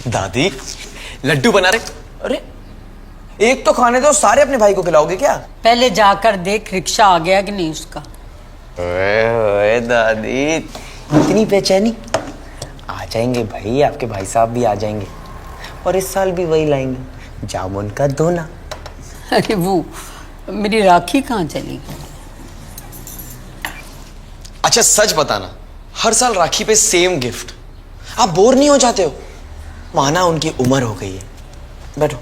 दादी लड्डू बना रहे। अरे एक तो खाने दो, सारे अपने भाई को खिलाओगे क्या? पहले जाकर देख रिक्शा आ गया कि नहीं उसका। ओए दादी इतनी बेचैनी। आ जाएंगे भाई, आपके भाई साहब भी आ जाएंगे और इस साल भी वही लाएंगे, जामुन का दोना। अरे वो मेरी राखी कहाँ चली? अच्छा सच बताना, हर साल राखी पे सेम गिफ्ट, आप बोर नहीं हो जाते हो? माना उनकी उम्र हो गई है, बैठो।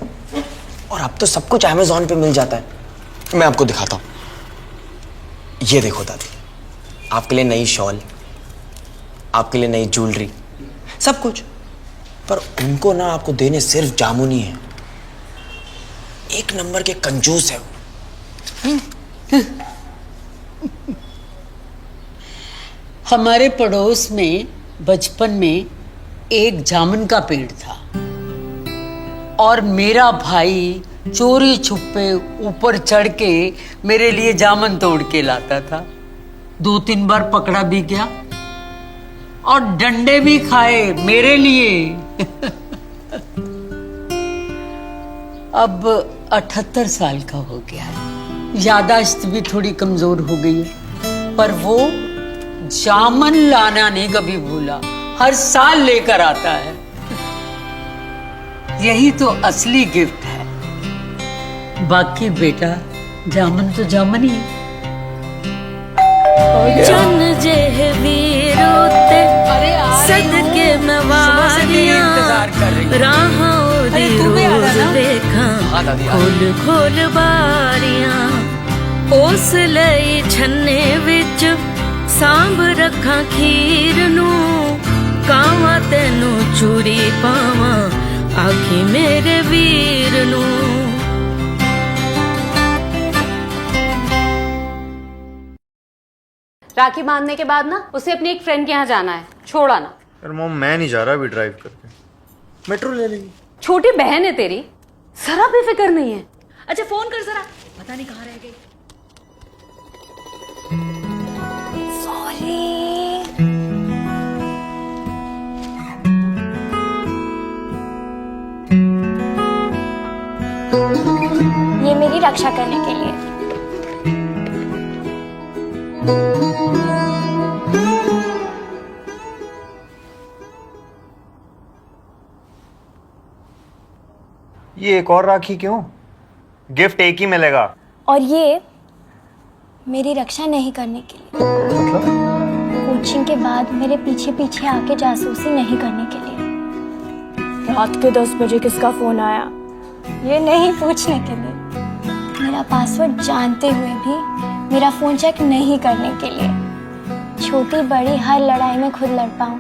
और अब तो सब कुछ अमेज़न पे मिल जाता है। मैं आपको दिखाता हूं। ये देखो दादी, आपके लिए नई शॉल, आपके लिए नई ज्वेलरी, सब कुछ। पर उनको ना आपको देने सिर्फ जामुन ही है। एक नंबर के कंजूस है वो। हमारे पड़ोस में बचपन में एक जामुन का पेड़ था और मेरा भाई चोरी छुपे ऊपर चढ़ के मेरे लिए जामुन तोड़ के लाता था। 2-3 बार पकड़ा भी गया और डंडे भी खाए मेरे लिए। अब 78 साल का हो गया है, यादाश्त भी थोड़ी कमजोर हो गई है, पर वो जामुन लाना नहीं कभी भूला, हर साल लेकर आता है। यही तो असली गिफ्ट है। बाकी बेटा जामुन तो जामुन ही चन जेह वीरो ते सदके मवालियां राहां दी रोज देखा खोल खोल बारियां उस लई छन्ने विच सांभ रखा खीर नू कावा तेनू चूरी पावा आखी मेरे वीर नू। राखी बांधने के बाद ना उसे अपनी एक फ्रेंड के यहाँ जाना है, छोड़ आना। यार मॉम मैं नहीं जा रहा अभी ड्राइव करके, मेट्रो ले लेंगे। छोटी बहन है तेरी, जरा भी फिक्र नहीं है। अच्छा फोन कर जरा, पता नहीं कहाँ रह गई। सॉरी। ये मेरी रक्षा करने के लिए। ये एक और राखी क्यों? गिफ्ट एक ही मिलेगा। और ये मेरी रक्षा नहीं करने के लिए, कोचिंग के बाद मेरे पीछे पीछे आके जासूसी नहीं करने के लिए। रात के 10 बजे किसका फोन आया, ये नहीं पूछने के लिए। मेरा पासवर्ड जानते हुए भी मेरा फोन चेक नहीं करने के लिए। छोटी बड़ी हर लड़ाई में खुद लड़ पाऊं,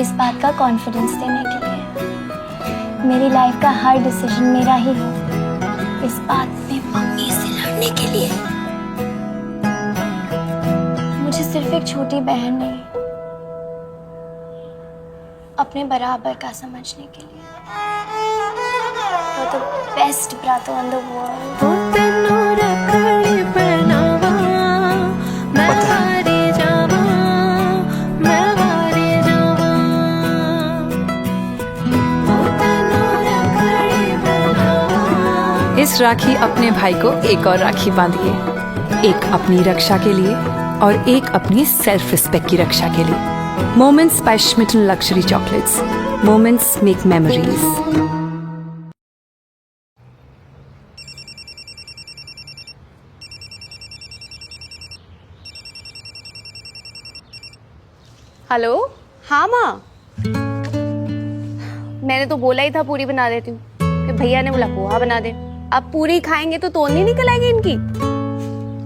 इस बात का कॉन्फिडेंस देने के लिए। मेरी लाइफ का हर डिसीजन मेरा ही हो, इस बात में मम्मी से लड़ने के लिए। मुझे सिर्फ एक छोटी बहन नहीं, अपने बराबर का समझने के लिए। You're the best brother in the world. इस राखी अपने भाई को एक और राखी बांधिए, एक अपनी रक्षा के लिए और एक अपनी सेल्फ रिस्पेक्ट की रक्षा के लिए। Moments by Schmitten luxury chocolates, moments make memories. Hello, हाँ माँ। मैंने तो बोला ही था पूरी बना देती हूँ, फिर भैया ने बोला पोहा बना दे। अब पूरी खाएंगे तो तोड़ नहीं निकल आएगी इनकी।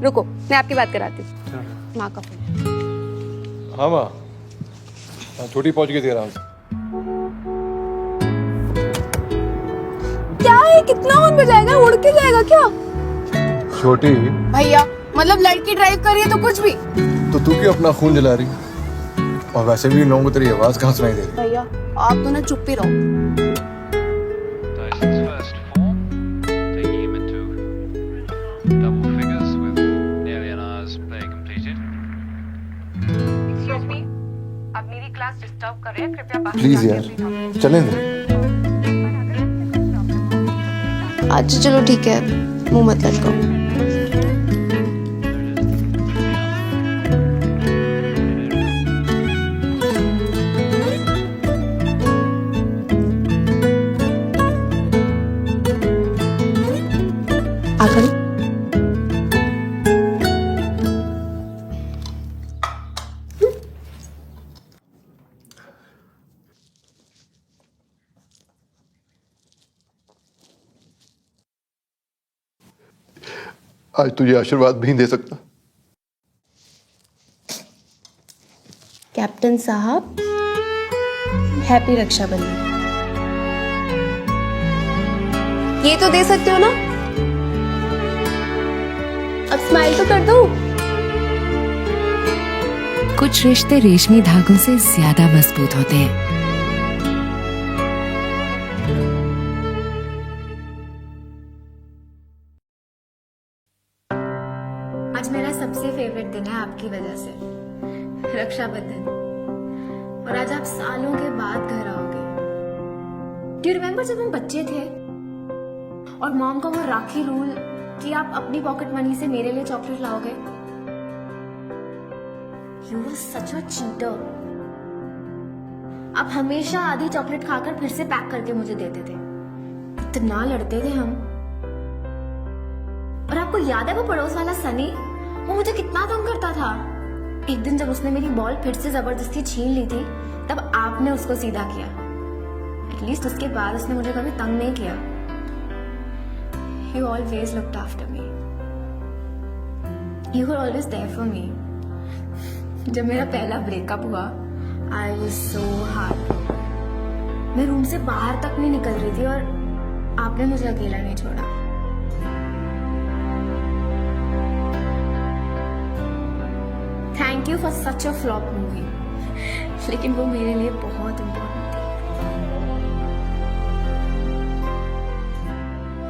रुको मैं आपकी बात कराती हूँ। माँ का फोन। हाँ माँ, छोटी पहुंच गई थी आराम से। क्या है, कितना ऑन बजाएगा, उड़ के जाएगा क्या? छोटी भैया मतलब लड़की ड्राइव कर रही है तो कुछ भी। तो तू क्यों अपना खून जला रही? और वैसे भी लोगों को तेरी आवाज कहाँ सुनाई दे रही? भैया आप तो ना चुप ही रहो। अब मेरी क्लास डिस्टर्ब कर रहे हैं, कृपया बाहर प्लीज जाके यार अपनी topic- चलें दे। अच्छा चलो ठीक है, मुंह मत लटकाओ। आकर आज तुझे आशीर्वाद भी नहीं दे सकता। कैप्टन साहब, हैप्पी रक्षाबंधन। ये तो दे सकते हो ना, अब स्माइल तो कर दो। कुछ रिश्ते रेशमी धागों से ज्यादा मजबूत होते हैं। आज मेरा सबसे फेवरेट दिन है आपकी वजह से, रक्षाबंधन। और आज आप सालों के बाद घर आओगे। डू यू रिमेम्बर जब हम बच्चे थे और मॉम का वो राखी रूल कि आप अपनी पॉकेट मनी से मेरे लिए चॉकलेट लाओगे? You were such a cheater. आप हमेशा आधी चॉकलेट खाकर फिर से पैक करके मुझे देते थे। इतना लड़ते थे हम। और आपको याद है वो पड़ोस वाला सनी, वो मुझे कितना तंग करता था। एक दिन जब उसने मेरी बॉल फिर से जबरदस्ती छीन ली थी, तब आपने उसको सीधा किया। एटलीस्ट उसके बाद उसने मुझे कभी तंग नहीं किया। You always looked after me. You were always there for me. जब मेरा पहला ब्रेकअप हुआ, I was so hard. मैं रूम से बाहर तक नहीं निकल रही थी और आपने मुझे अकेला नहीं छोड़ा। Thank you for such a flop movie, लेकिन वो मेरे लिए बहुत इम्पोर्टेंट थी।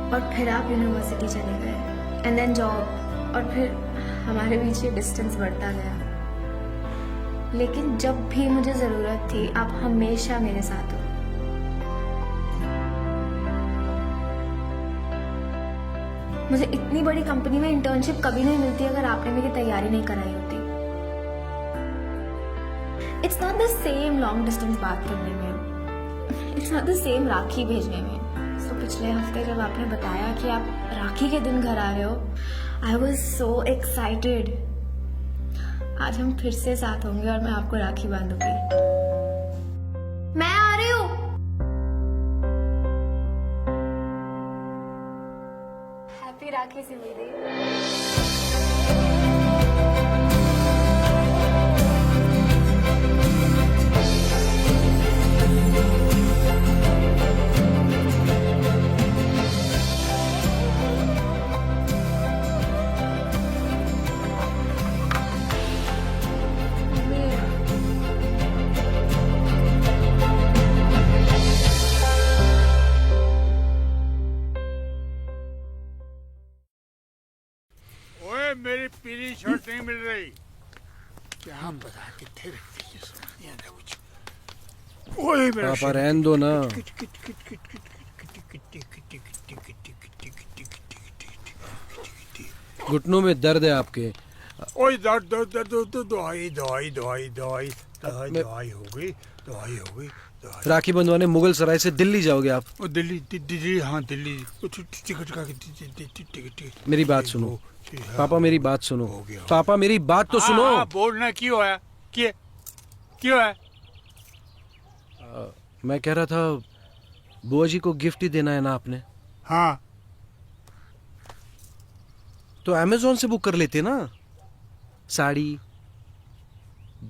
और फिर आप यूनिवर्सिटी चले गए, एंड देन जॉब, और फिर हमारे बीच ये डिस्टेंस बढ़ता गया। लेकिन जब भी मुझे जरूरत थी, आप हमेशा मेरे साथ हो। मुझे इतनी बड़ी कंपनी में इंटर्नशिप कभी नहीं मिलती अगर आपने मेरी तैयारी नहीं कराई होती। It's not the same long distance बात करने में, इट्स नॉट द सेम राखी भेजने में। तो पिछले हफ्ते जब आपने बताया कि आप राखी के दिन घर आ रहे हो, आई वॉज सो एक्साइटेड। आज हम फिर से साथ होंगे और मैं आपको राखी बांधूंगी। मैं आ रही हूँ। हैप्पी राखी सिमरन। मेरी पीली शर्ट नहीं मिल रही। क्या पता कितने रखती है, समझ नहीं आता कुछ। ओए मेरा पापा रहन दो ना। घुटनों में दर्द है आपके। ओए दर्द दर्द दर्द, दवाई दवाई दवाई दवाई दवाई दवाई हो गई, दवाई हो गई। राखी बंधवाने मुगल सराय से दिल्ली जाओगे आप? दिल्ली दिल्ली, हाँ दिल्ली। मेरी बात सुनो पापा, मेरी बात सुनो पापा, मेरी बात तो सुनो। बोलना क्यों है, क्यों है? मैं कह रहा था बुआ जी को गिफ्ट ही देना है ना आपने? हाँ तो अमेज़न से बुक कर लेते ना, साड़ी,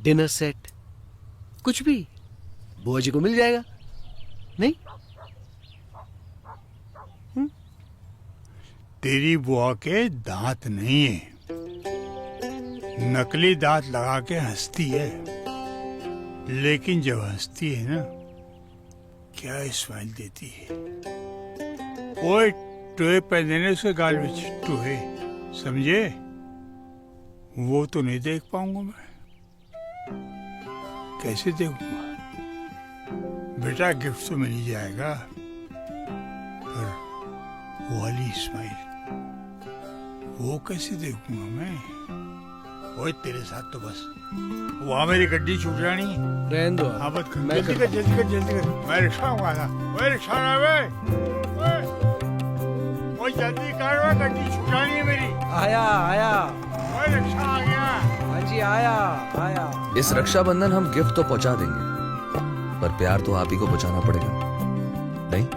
डिनर सेट, कुछ भी बुआ जी को मिल जाएगा नहीं? तेरी बुआ के दांत नहीं है, नकली दांत लगा के हंसती है, लेकिन जब हंसती है ना, क्या स्माइल देती है। ओए टोए पहनने उसके गाल में टोए, समझे? वो तो नहीं देख पाऊंगा मैं। कैसे देखूंगा? बेटा गिफ्ट तो मिल ही जाएगा, पर वो वाली स्माइल वो कैसे देखूंगा मैं? ओए तेरे साथ तो बस वहाँ मेरी गड्डी छूट जानी है। रहने दो। हाँ मत कर, जल्दी कर जल्दी कर जल्दी कर। मैं रिक्शा मंगाना, ओए रिक्शा ना वे, ओए जल्दी कर, वो गड्डी छूट जानी है मेरी। आया आया। ओए रिक्शा आ गया। हाँ जी आया आया। इस रक्षाबंधन हम गिफ्ट तो पहुंचा देंगे, पर प्यार तो आप ही को पहुंचाना पड़ेगा, नहीं?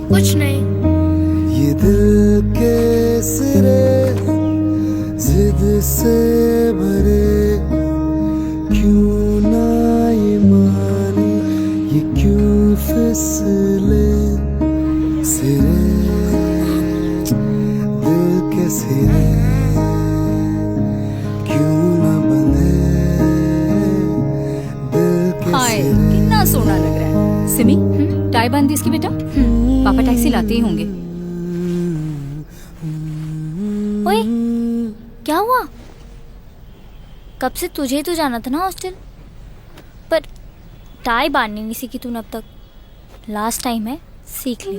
कुछ नहीं। ये दिल के सिरे जिद से भरे, क्यों ना ये माने, ये क्यों फिसले सिरे, दिल के सिरे क्यों ना बंधे, दिल के सिरे। कितना सोना लग रहा है। सिमी, टाई बांध दी इसकी बेटा? पापा टैक्सी लाते ही होंगे। ओए, क्या हुआ? कब से तुझे ही तो जाना था ना हॉस्टल, पर टाई बांधनी नहीं सीखी तूने अब तक। लास्ट टाइम है, सीख ले।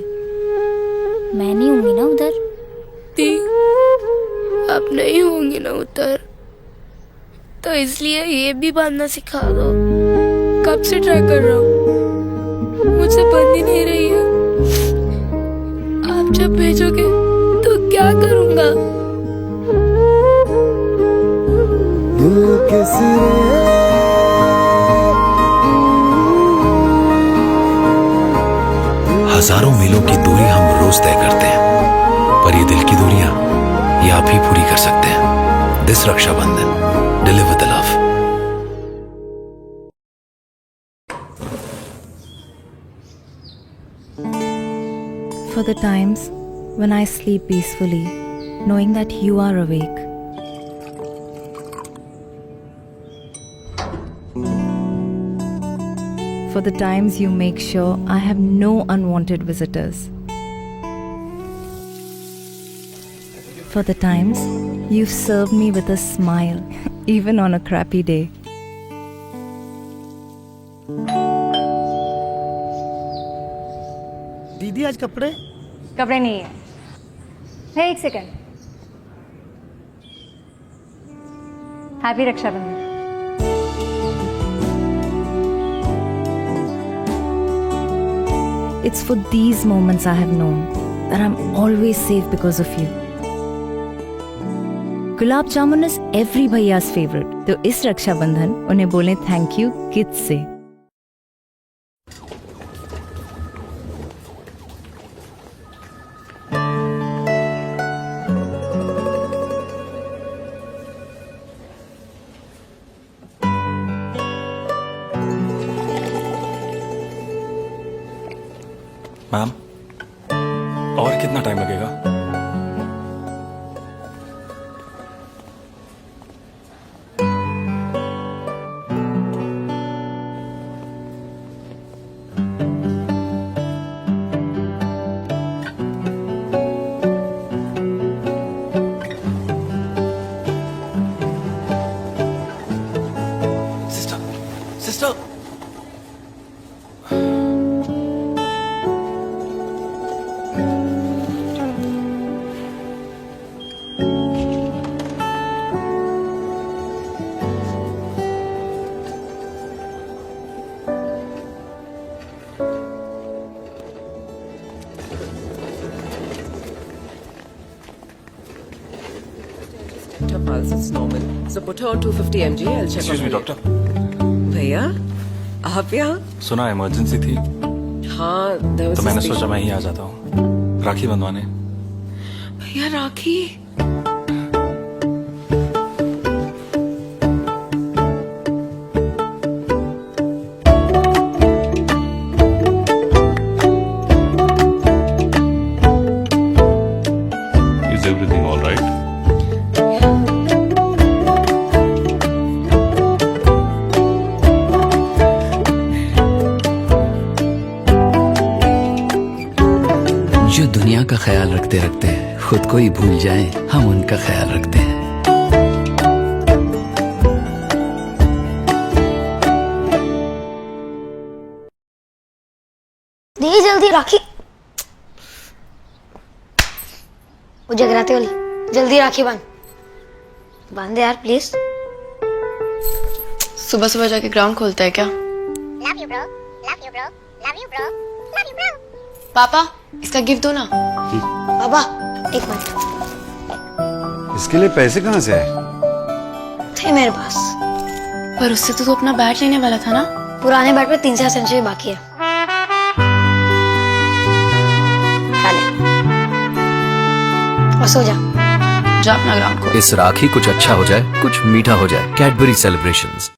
मैं नहीं होंगी ना उधर। दी, आप नहीं होंगी ना उधर, तो इसलिए ये भी बांधना सिखा दो। कब से ट्राई कर रहा हूँ, मुझसे बंद ही नहीं रही है। आप जब भेजोगे तो क्या करूँगा? दिल के सिरे हजारों मीलों की दूरी हम रोज तय करते हैं, पर ये दिल की दूरियां ये आप ही पूरी कर सकते हैं। This Rakshabandhan, deliver the love. For the times when I sleep peacefully, knowing that you are awake. For the times you make sure I have no unwanted visitors. For the times you've served me with a smile, even on a crappy day. दीदी आज कपड़े नहीं है। है, एक second. Happy Rakshabandhan. It's for these moments I have known that I'm always safe because of you. Gulab jamun is every भैया's favorite. तो इस रक्षाबंधन उन्हें बोले थैंक यू किड्स से। मैम, और कितना टाइम लगेगा? Sister Her pulse is normal. So put her on 250 mg. I'll check Excuse on me, her doctor. later. भैया आप यहाँ? सुना इमरजेंसी थी हाँ, there was तो a मैंने special- सोचा मैं ही आ जाता हूँ राखी बंधवाने। भैया राखी Is everything all right? जो दुनिया का ख्याल रखते रखते खुद को ही भूल जाएं, हम उनका ख्याल रखते हैं। दी जल्दी राखी, वो जगराते वाली, जल्दी राखी बांध दे यार प्लीज। सुबह सुबह जाके ग्राउंड खोलता है क्या? Love you bro, love you bro, love you bro, love you bro। पापा इसका गिफ्ट दो ना। बाबा एक मिनट, इसके लिए पैसे कहाँ से आए? थे मेरे पास। पर उससे तो तू अपना बैट लेने वाला था ना। पुराने बैट में 3 सेंचुरी बाकी है। खा ले और सो जा। जा अपना ग्राउंड खोल। इस राखी कुछ अच्छा हो जाए, कुछ मीठा हो जाए। Cadbury celebrations.